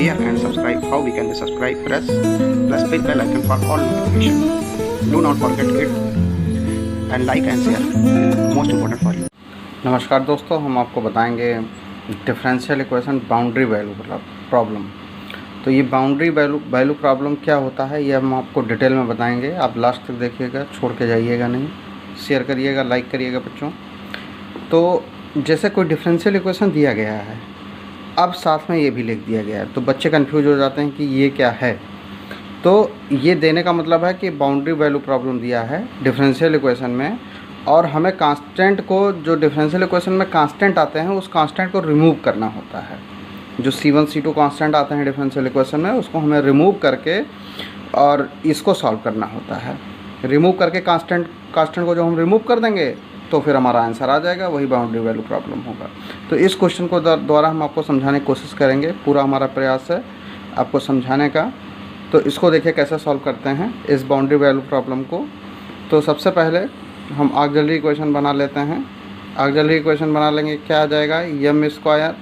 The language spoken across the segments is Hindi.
share and subscribe. How we can be subscribe? Press bell icon for all notification. Do not forget it and like and share. Most important for you. नमस्कार दोस्तों, हम आपको बताएंगे differential equation boundary value problem. तो ये बाउंड्री वैल्यू प्रॉब्लम क्या होता है ये हम आपको डिटेल में बताएंगे। आप लास्ट तक देखिएगा, छोड़ के जाइएगा नहीं। शेयर करिएगा, लाइक करिएगा बच्चों। तो जैसे कोई डिफरेंशियल इक्वेशन दिया गया है, अब साथ में ये भी लिख दिया गया है, तो बच्चे कंफ्यूज हो जाते हैं कि ये क्या है। तो ये देने का मतलब है कि बाउंड्री वैल्यू प्रॉब्लम दिया है डिफरेंशियल इक्वेशन में, और हमें कांस्टेंट को, जो डिफरेंशियल इक्वेशन में कांस्टेंट आते हैं, उस कांस्टेंट को रिमूव करना होता है। जो C1 C2 कांस्टेंट आते हैं डिफरेंशियल इक्वेशन में, उसको हमें रिमूव करके और इसको सॉल्व करना होता है। रिमूव करके कांस्टेंट को जो हम रिमूव कर देंगे तो फिर हमारा आंसर आ जाएगा, वही बाउंड्री वैल्यू प्रॉब्लम होगा। तो इस क्वेश्चन को द्वारा हम आपको समझाने की कोशिश करेंगे। पूरा हमारा प्रयास है आपको समझाने का। तो इसको देखिए कैसे सॉल्व करते हैं इस बाउंड्री वैल्यू प्रॉब्लम को। तो सबसे पहले हम ऑक्सिलरी इक्वेशन बना लेते हैं। ऑक्सिलरी इक्वेशन बना लेंगे, क्या आ जाएगा, m²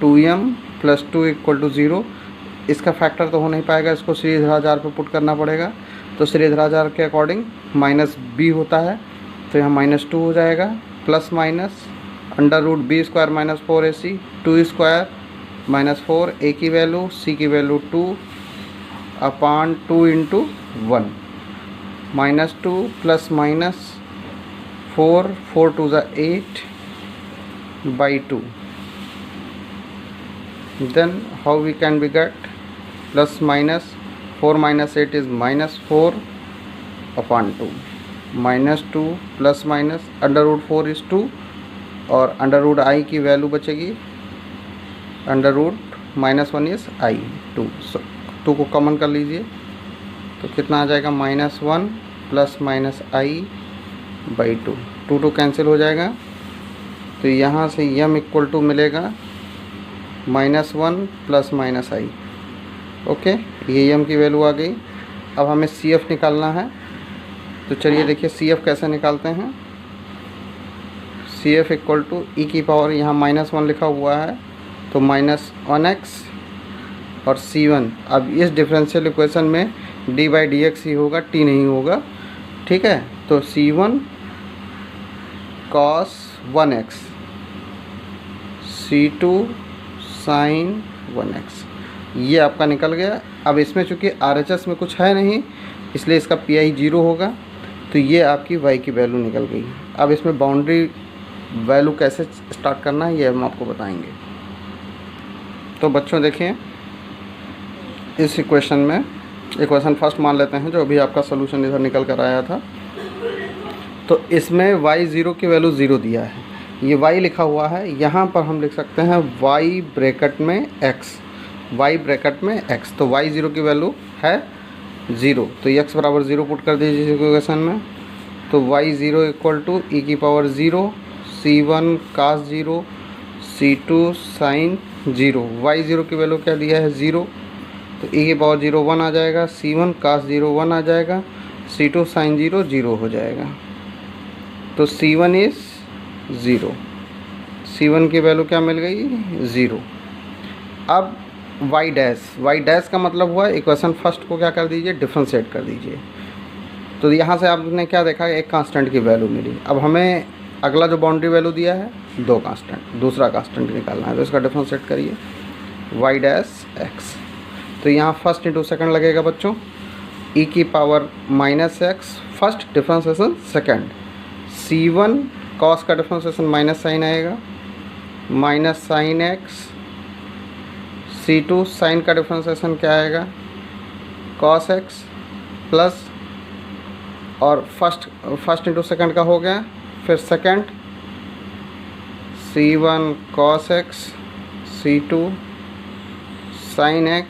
2m + 2 = 0। इसका फैक्टर तो हो नहीं पाएगा, इसको श्रीधराचार्य पे पुट करना पड़ेगा। तो श्रीधराचार्य के अकॉर्डिंग -b होता है, तो यहाँ -2 हो जाएगा, plus minus √b² - 4ac, 2² - 4, a की वैल्यू, c की value 2/2 × 1, -2 plus minus 4, 4 2 8 by 2. Then how we can be get plus minus 4 - 8 is -4/2, -2 plus minus √4 is 2, और √i की वैल्यू बचेगी, √-1 is i 2। 2 को कॉमन कर लीजिए तो कितना आ जाएगा, -1 plus minus i by 2। 2 cancel हो जाएगा, तो यहाँ से m = मिलेगा -1 प्लस माइनस i। ओके, ये m की वैल्यू आ गई। अब हमें CF निकालना है। तो चलिए देखिए CF कैसे निकालते हैं। CF = e की पावर, यहाँ -1 लिखा हुआ है तो -1x और C1। अब इस डिफरेंशियल इक्वेशन में d/dx ही होगा, t नहीं होगा, ठीक है। तो C1 cos 1x, C2 sin 1x, ये आपका निकल गया। अब इसमें चूँकि RHS में कुछ है नहीं, इसलिए इसका PI 0 होगा, तो ये आपकी y की वैल्यू निकल गई। अब इसमें बाउंड्री वैल्यू कैसे स्टार्ट करना है ये हम आपको बताएंगे। तो बच्चों देखिए, इस इक्वेशन में इक्वेशन फर्स्ट मान लेते हैं, जो अभी आपका सोल्यूशन इधर निकल कर आया था। तो इसमें y0 की वैल्यू 0 दिया है, ये y लिखा हुआ है। यहाँ पर हम लिख सकते हैं y ब्रैकेट में x, y ब्रैकेट में x। तो y0 की वैल्यू है 0, तो x = 0 पुट कर दीजिए इस इक्वेशन में। तो y0 = e⁻0, c1 cos 0, c2 sin 0। y0 की वैल्यू क्या दिया है, 0, तो e⁻0 1 आ जाएगा, c1 cos 0 1 आ जाएगा, c2 sin 0 0 हो जाएगा। तो c1 इज़ 0, c1 की वैल्यू क्या मिल गई, 0। अब y डैश का मतलब हुआ इक्वेशन फर्स्ट को क्या कर दीजिए, डिफरेंशिएट कर दीजिए। तो यहाँ से आपने क्या देखा, एक कांस्टेंट की वैल्यू मिली। अब हमें अगला जो बाउंड्री वैल्यू दिया है, 2 कांस्टेंट, दूसरा कांस्टेंट निकालना है। तो इसका डिफरेंशिएट करिए, y'(x). तो यहाँ फर्स्ट इंटू सेकंड लगेगा बच्चों, e⁻−x first, differentiation second. c1 cos का डिफरेंशिएशन माइनस साइन आएगा, -sin x। c2 साइन का डिफरेंशिएशन क्या आएगा, cos x प्लस, और फर्स्ट इंटू सेकंड का हो गया, फिर second c1 cos x, c2 sin x।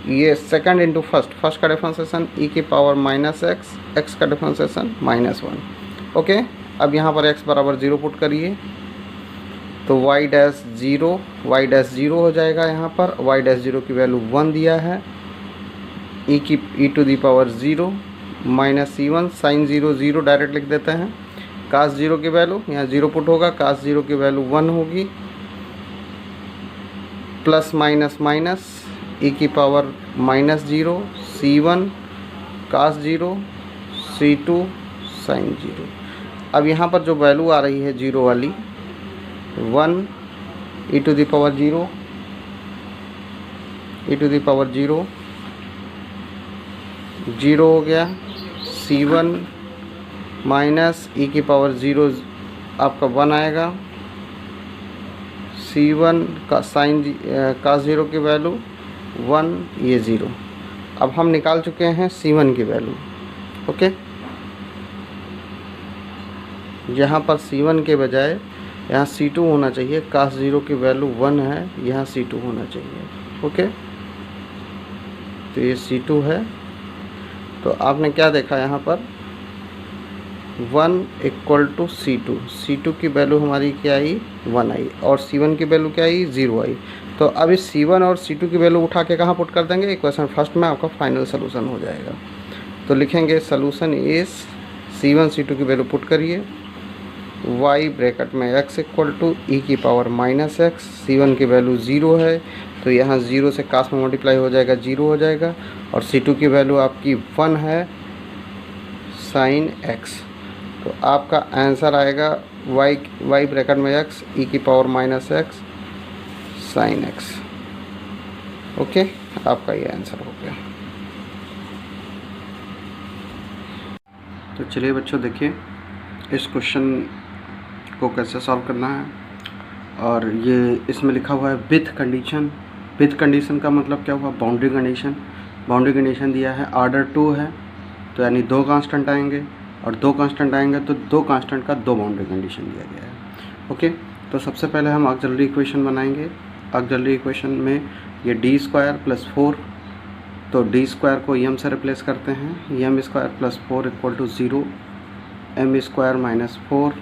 ये सेकंड इंटू फर्स्ट का डिफरेंशिएशन e⁻−x, x का डिफरेंशिएशन -1। ओके, अब यहाँ पर x = 0 पुट करिए, तो y'0 हो जाएगा। यहाँ पर y'0 की वैल्यू 1 दिया है, e⁻0 -c1 sin 0 0 डायरेक्ट लिख देते हैं। cos 0 की वैल्यू यहाँ 0 पुट होगा, cos 0 की वैल्यू 1 होगी, प्लस माइनस माइनस ई की power minus 0 C1 cos 0 C2 sin 0। अब यहाँ पर जो वैल्यू आ रही है जीरो वाली 1 e टू द पावर 0 0 हो गया। C1 माइनस ई की पावर 0 आपका 1 आएगा। C1 का साइन cos 0 की वैल्यू 1, ये 0। अब हम निकाल चुके हैं C1 की वैल्यू। ओके, यहाँ पर C1 के बजाय यहाँ C2 होना चाहिए। cos 0 की वैल्यू 1 है, यहाँ C2 होना चाहिए। ओके, तो ये C2 है। तो आपने क्या देखा यहाँ पर 1 इक्वल टू C2 की वैल्यू हमारी क्या आई 1 आई, और C1 की वैल्यू क्या आई 0 आई। तो अब इस C1 और C2 की वैल्यू उठा के कहाँ पुट कर देंगे, इक्वेशन फर्स्ट में आपका फाइनल सोल्यूशन हो जाएगा। तो लिखेंगे सोल्यूशन इज C1 C2 की वैल्यू पुट करिए, y ब्रैकेट में x इक्वल टू ई की पावर माइनस x। C1 की वैल्यू 0 है, तो यहाँ 0 से कास में मल्टीप्लाई हो जाएगा, 0 हो जाएगा। और C2 की वैल्यू आपकी 1 है साइन x। तो आपका आंसर आएगा y ब्रैकेट में x ई की power minus x sine x। Okay, आपका ये आंसर हो गया। तो चलिए बच्चों, देखिए इस क्वेश्चन को कैसे सॉल्व करना है। और ये इसमें लिखा हुआ है विथ कंडीशन। विथ कंडीशन का मतलब क्या हुआ, बाउंड्री कंडीशन। बाउंड्री कंडीशन दिया है, ऑर्डर 2 है, तो यानी 2 कांस्टेंट आएंगे, और 2 कांस्टेंट आएंगे तो 2 कांस्टेंट का 2 बाउंड्री कंडीशन दिया गया है। ओके, तो सबसे पहले हम ऑक्सिलरी इक्वेशन बनाएंगे। ऑक्सिलरी इक्वेशन में ये d² + 4, तो d² को m से रिप्लेस करते हैं। m² + 4 इक्वल टू 0, m² - 4,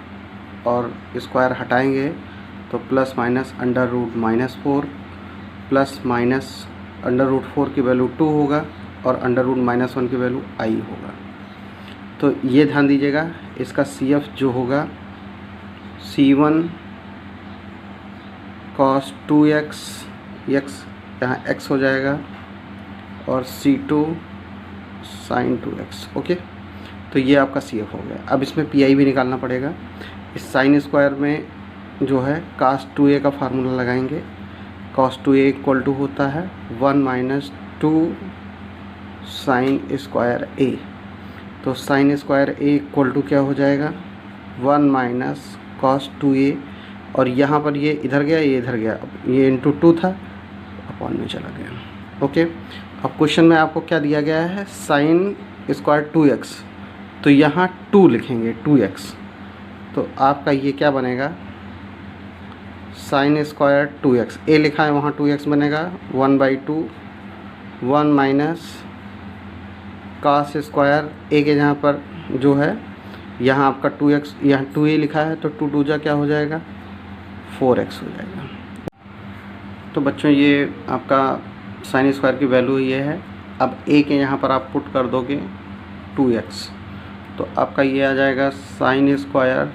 और स्क्वायर हटाएंगे तो plus minus under root -4, plus minus under root 4 की वैल्यू 2 होगा, और अंडर रूट -1 की वैल्यू i होगा। तो ये ध्यान दीजिएगा, इसका CF जो होगा C1 cos 2x, x यहाँ x हो जाएगा, और C2 sin 2x। ओके, तो ये आपका CF हो गया। अब इसमें PI भी निकालना पड़ेगा। इस साइन स्क्वायर में जो है cos 2a का फार्मूला लगाएंगे। cos 2a इक्वल टू होता है 1 - 2 साइन स्क्वायर a। तो sine square a equal to क्या हो जाएगा 1 - cos 2a, और यहाँ पर ये इधर गया, ये इधर गया, ये इंटू 2 था, अपॉन में चला गया। ओके, अब क्वेश्चन में आपको क्या दिया गया है, साइन स्क्वायर 2x, तो यहाँ 2 लिखेंगे 2x। तो आपका ये क्या बनेगा साइन स्क्वायर 2x, a लिखा है वहाँ 2x बनेगा, 1/2 1 माइनस कास स्क्वायर a के जहाँ पर जो है यहाँ आपका 2x, यहाँ 2a लिखा है, तो 2 2 क्या हो जाएगा 4x हो जाएगा। तो बच्चों ये आपका साइन स्क्वायर की वैल्यू ये है। अब a के यहाँ पर आप पुट कर दोगे 2x, तो आपका ये आ जाएगा sine square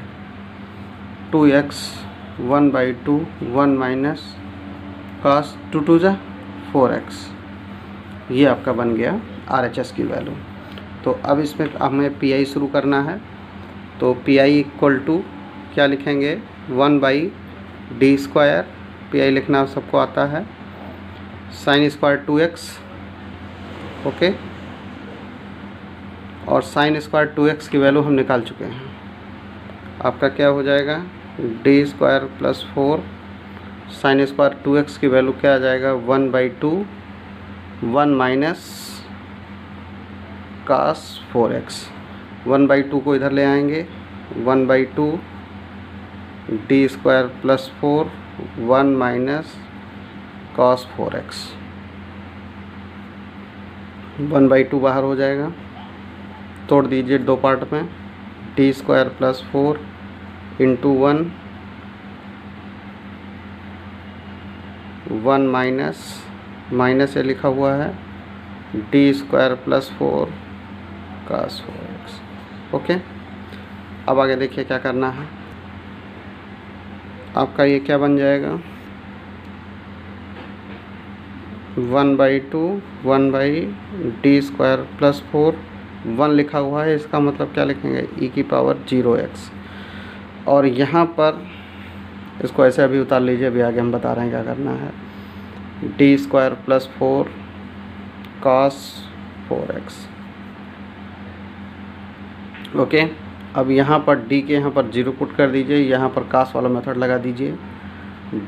2x 1/2 1 minus cos 2 2 4x। ये आपका बन गया RHS की वैल्यू। तो अब इसमें हमें PI शुरू करना है। तो PI इक्वल टू क्या लिखेंगे 1/d², PI लिखना सबको आता है, साइन स्क्वायर 2x। ओके, और साइन स्क्वायर 2x की वैल्यू हम निकाल चुके हैं। आपका क्या हो जाएगा d² + 4 साइन स्क्वायर 2x की वैल्यू क्या आ जाएगा 1/2 1 माइनस कास 4x। 1/2 को इधर ले आएंगे, 1/2 d² + 4 1 माइनस कास 4x। 1/2 बाहर हो जाएगा, तोड़ दीजिए 2 पार्ट में, d² + 4 इंटू 1 माइनस ये लिखा हुआ है d² + 4 कास 4x। ओके, अब आगे देखिए क्या करना है। आपका ये क्या बन जाएगा 1/2 1/d² + 4 1 लिखा हुआ है, इसका मतलब क्या लिखेंगे e⁻0x। और यहाँ पर इसको ऐसे अभी उतार लीजिए, अभी आगे हम बता रहे हैं क्या करना है। d² + 4 cos 4x। ओके, अब यहाँ पर d के यहाँ पर 0 पुट कर दीजिए, यहाँ पर cos वाला मेथड लगा दीजिए।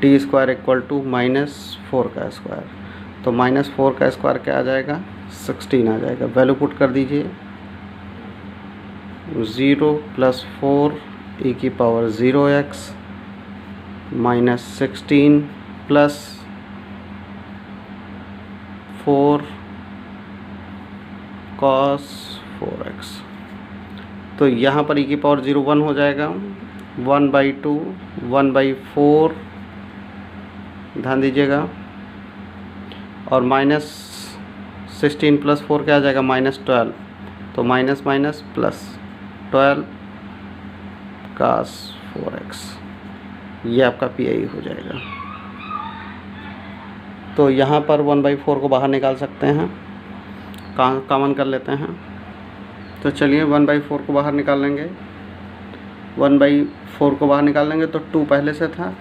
d² = -4 का स्क्वायर, तो -4 का स्क्वायर क्या आ जाएगा 16 आ जाएगा। वैल्यू पुट कर दीजिए 0 + 4 e⁻0x -16 + 4 cos 4x। तो यहाँ पर e⁻0 1 हो जाएगा, 1/2 1/4 ध्यान दीजिएगा, और -16 + 4 क्या आ जाएगा -12, तो minus minus plus 12 cos 4x, ये आपका PI हो जाएगा। तो यहाँ पर 1/4 को बाहर निकाल सकते हैं, कॉमन कर लेते हैं। तो चलिए 1/4 को बाहर निकाल लेंगे। 1/4 को बाहर निकाल लेंगे तो 2 पहले से था,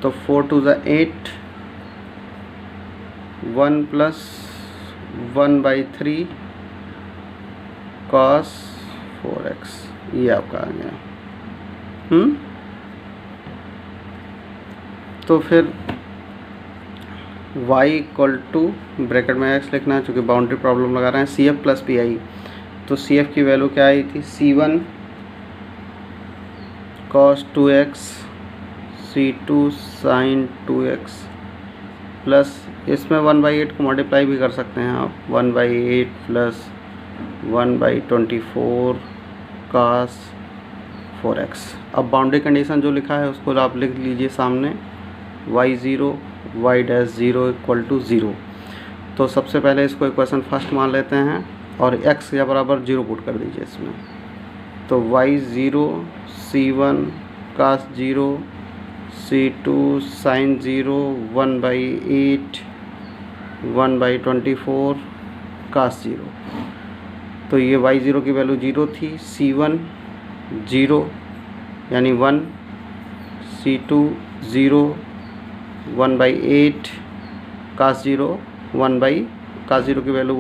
तो 4 × 2 = 8, 1 + 1/3 cos 4x, ये आपका आ गया। तो फिर y = ब्रैकेट में x लिखना है, चूँकि बाउंड्री प्रॉब्लम लगा रहे हैं, CF + PI। तो CF की वैल्यू क्या आई थी C1 cos 2x C2 sin 2x plus इसमें 1/8 को मल्टीप्लाई भी कर सकते हैं आप, 1/8 + 1/24 cos 4x। अब बाउंड्री कंडीशन जो लिखा है उसको आप लिख लीजिए सामने, y0 y'0 = 0। तो सबसे पहले इसको इक्वेशन फर्स्ट मान लेते हैं और x या बराबर 0 पुट कर दीजिए इसमें। तो y0 C1 cos 0 C2 sin 0 1/8 1/24 cos 0। तो ये y0 की वैल्यू 0 थी, C1 0 यानी 1, C2 0 1/8 cos 0 cos 0 की वैल्यू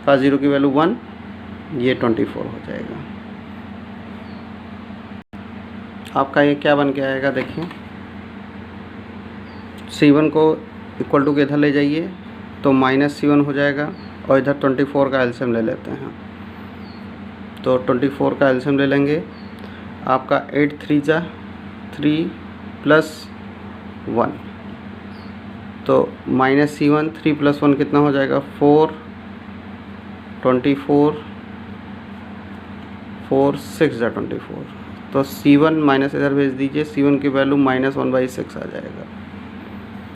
cos 0 की वैल्यू 1, ये 24 हो जाएगा। आपका ये क्या बन के आएगा देखिए, C1 को इक्वल टू के इधर ले जाइए तो -C1 हो जाएगा, और इधर 24 का एलसीएम ले लेते हैं। तो 24 का एलसीएम ले लेंगे, आपका 8 × 3 = 3 + 1, तो -C1 3 + 1 कितना हो जाएगा 4 24 4 6 = 24। तो C1 माइनस इधर भेज दीजिए, C1 की वैल्यू -1/6 आ जाएगा,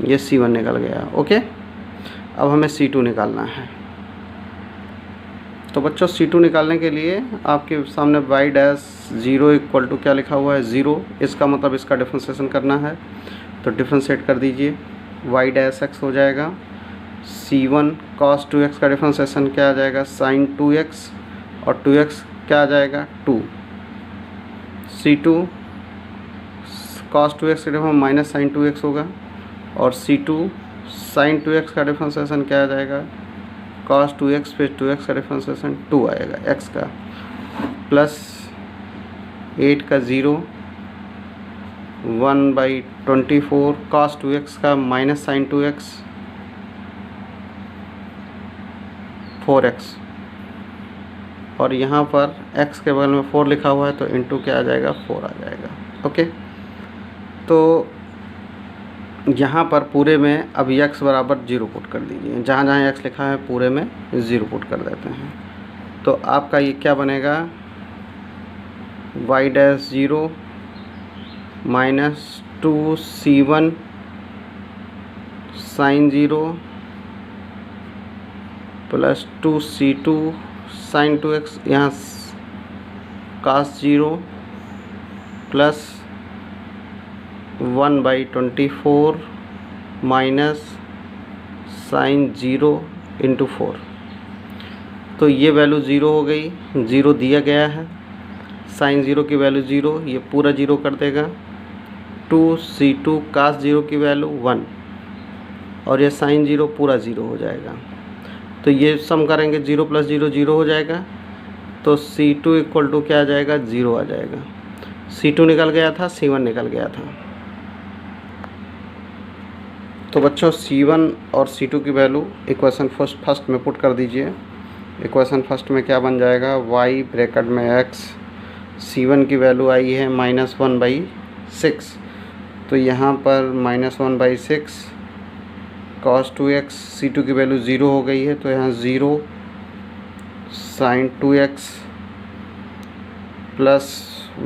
ये C1 निकल गया। ओके, अब हमें C2 निकालना है। तो बच्चों C2 निकालने के लिए आपके सामने y'0 = क्या लिखा हुआ है 0, इसका मतलब इसका डिफ्रेंशिएशन करना है, तो डिफ्रेंशिएट कर दीजिए, y' हो जाएगा। C1 cos 2x का डिफ्रेंशिएशन क्या आ जाएगा sin 2x, और 2x क्या आ जाएगा 2। C2 cos 2x का डिफरेंस -sin 2x होगा, और C2 sin 2x का डिफ्रेंशिएशन क्या आ जाएगा cos 2x फिर 2x का डिफ्रेंशिएशन 2 आएगा x का, प्लस 8 का 0 1/24 cos 2x का -sin 2x 4x, और यहाँ पर x के बगल में 4 लिखा हुआ है तो इंटू क्या आ जाएगा 4 आ जाएगा। ओके, तो यहाँ पर पूरे में अब x = 0 पुट कर दीजिए, जहाँ जहाँ x लिखा है पूरे में 0 पुट कर देते हैं। तो आपका ये क्या बनेगा y'0 -2C1 sin 0 plus 2C2 sin 2x, यहाँ cos 0 प्लस 1/24 साइन 0 इंटू 4। तो ये वैल्यू 0 हो गई, 0 दिया गया है, साइन 0 की वैल्यू 0, ये पूरा 0 कर देगा। 2c2 कास 0 की वैल्यू 1 और ये साइन 0 पूरा 0 हो जाएगा। तो ये सम करेंगे 0 + 0 0 हो जाएगा। तो c2 इक्वल टू क्या आ जाएगा, 0 आ जाएगा। c2 निकल गया था, c1 निकल गया था। तो बच्चों c1 और c2 की वैल्यू इक्वेशन फर्स्ट में पुट कर दीजिए। इक्वेशन फर्स्ट में क्या बन जाएगा, y ब्रैकेट में x, c1 की वैल्यू आई है -1/6, तो यहाँ पर -1/6 cos 2x, c2 की वैल्यू 0 हो गई है, तो यहाँ 0 sin 2x plus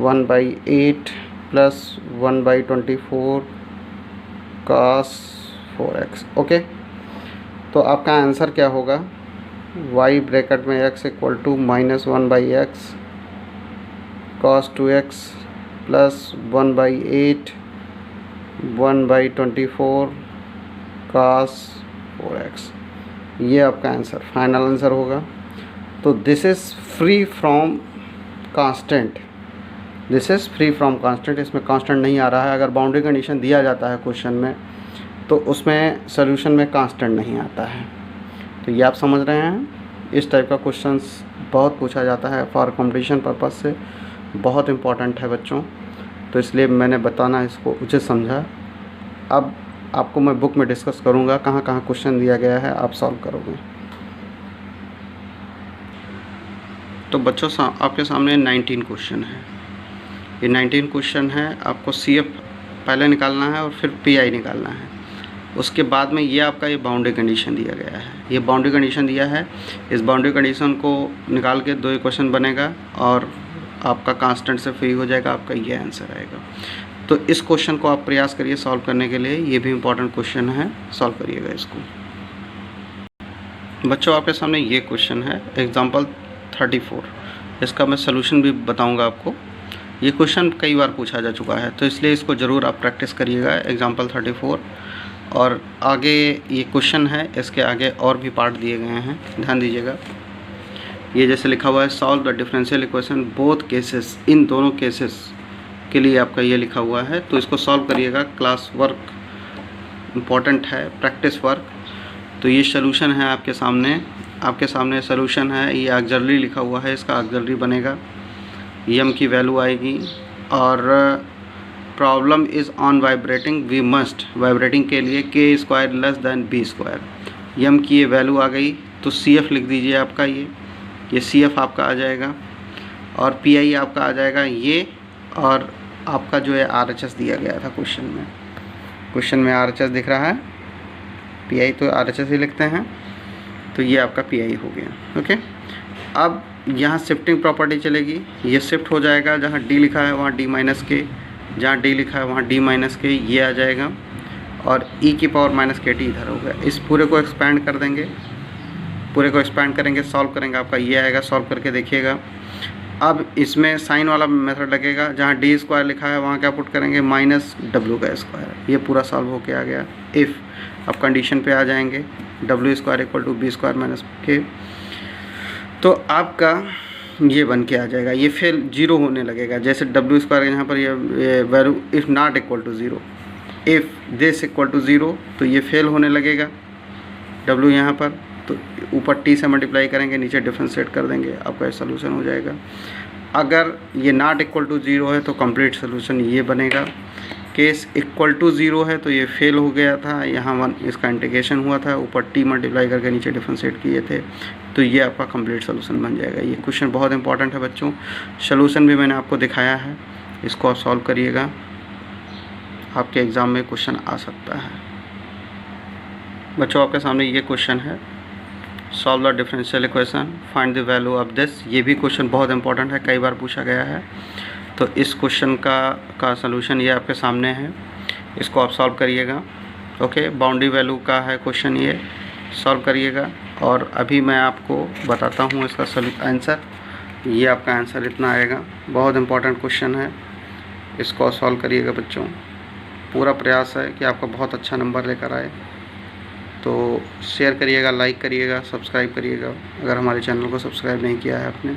1/8 plus 1/24 cos 4x। Okay, तो आपका आंसर क्या होगा, y ब्रैकेट में x equal to -1/x cos 2x plus 1/8 1/24 cos 4x। ये आपका आंसर, फाइनल आंसर होगा। तो this is free from constant, this is free from constant, इसमें कांस्टेंट नहीं आ रहा है। अगर बाउंड्री कंडीशन दिया जाता है क्वेश्चन में तो उसमें सोल्यूशन में कांस्टेंट नहीं आता है। तो ये आप समझ रहे हैं, इस टाइप का क्वेश्चंस बहुत पूछा जाता है फॉर कंपटीशन पर्पस से, बहुत इम्पॉर्टेंट है बच्चों। तो इसलिए मैंने बताना इसको उचित समझा। अब आपको मैं बुक में डिस्कस करूँगा कहाँ कहाँ क्वेश्चन दिया गया है, आप सॉल्व करोगे। तो बच्चों आपके सामने 19 क्वेश्चन है। ये 19 क्वेश्चन है, आपको CF पहले निकालना है और फिर PI निकालना है। उसके बाद में ये आपका ये बाउंड्री कंडीशन दिया गया है, ये बाउंड्री कंडीशन दिया है। इस बाउंड्री कंडीशन को निकाल के 2 इक्वेशन बनेगा और आपका कांस्टेंट से फ्री हो जाएगा, आपका ये आंसर आएगा। तो इस क्वेश्चन को आप प्रयास करिए सॉल्व करने के लिए, ये भी इम्पॉर्टेंट क्वेश्चन है, सॉल्व करिएगा इसको। बच्चों आपके सामने ये क्वेश्चन है एग्जाम्पल 34, इसका मैं सलूशन भी बताऊंगा आपको। ये क्वेश्चन कई बार पूछा जा चुका है, तो इसलिए इसको ज़रूर आप प्रैक्टिस करिएगा, एग्जाम्पल 34। और आगे ये क्वेश्चन है, इसके आगे और भी पार्ट दिए गए हैं, ध्यान दीजिएगा। ये जैसे लिखा हुआ है solve the differential equation both cases, इन दोनों केसेस के लिए आपका ये लिखा हुआ है, तो इसको सॉल्व करिएगा। क्लास वर्क इम्पॉर्टेंट है, प्रैक्टिस वर्क। तो ये सलूशन है आपके सामने सलूशन है। ये ऑक्सिलरी लिखा हुआ है, इसका ऑक्सिलरी बनेगा, m की वैल्यू आएगी। और problem is on vibrating, we must, vibrating के लिए k² < b²। m की ये वैल्यू आ गई, तो CF लिख दीजिए आपका, ये CF आपका आ जाएगा। और PI आपका आ जाएगा ये, और आपका जो है RHS दिया गया था क्वेश्चन में RHS दिख रहा है, PI तो RHS ही लिखते हैं, तो ये आपका PI हो गया। ओके, अब यहाँ शिफ्टिंग प्रॉपर्टी चलेगी, ये शिफ्ट हो जाएगा, जहाँ D लिखा है वहाँ D-K, जहाँ D लिखा है वहाँ D-K, ये आ जाएगा। और e⁻−kt इधर होगा। इस पूरे को एक्सपैंड कर देंगे, पूरे को एक्सपैंड करेंगे, सॉल्व करेंगे, आपका ये आएगा। सॉल्व करके देखिएगा। अब इसमें साइन वाला मेथड लगेगा, जहाँ d² लिखा है वहाँ क्या पुट करेंगे, -w²। ये पूरा सॉल्व होके आ गया। इफ़ अब कंडीशन पे आ जाएंगे, w² = b² - k, तो आपका ये बन के आ जाएगा। ये फेल 0 होने लगेगा, जैसे w² यहाँ पर ये value if not equal to 0, if this equal to 0, तो ये फेल होने लगेगा w यहाँ पर। तो ऊपर t से मल्टीप्लाई करेंगे, नीचे डिफरेंशिएट कर देंगे, आपका सोल्यूशन हो जाएगा। अगर ये नॉट इक्वल टू 0 है तो कंप्लीट सोल्यूशन ये बनेगा। केस इक्वल टू 0 है तो ये फेल हो गया था, यहाँ 1 इसका इंटीग्रेशन हुआ था, ऊपर t मल्टीप्लाई करके नीचे डिफरेंशिएट किए थे, तो ये आपका कंप्लीट सोल्यूशन बन जाएगा। ये क्वेश्चन बहुत इंपॉर्टेंट है बच्चों, सोल्यूशन भी मैंने आपको दिखाया है, इसको आप सॉल्व करिएगा, आपके एग्ज़ाम में क्वेश्चन आ सकता है। बच्चों आपके सामने ये क्वेश्चन है, solve the differential equation, find the value of this. ये भी क्वेश्चन बहुत इंपॉर्टेंट है, कई बार पूछा गया है। तो इस क्वेश्चन का सलूशन ये आपके सामने है, इसको आप सॉल्व करिएगा। ओके, बाउंड्री वैल्यू का है क्वेश्चन, ये सॉल्व करिएगा। और अभी मैं आपको बताता हूँ इसका आंसर। ये आपका आंसर इतना आएगा, बहुत इंपॉर्टेंट क्वेश्चन है, इसको सॉल्व करिएगा बच्चों। पूरा प्रयास है कि आपका बहुत अच्छा नंबर लेकर आए। तो शेयर करिएगा, लाइक करिएगा, सब्सक्राइब करिएगा अगर हमारे चैनल को सब्सक्राइब नहीं किया है आपने।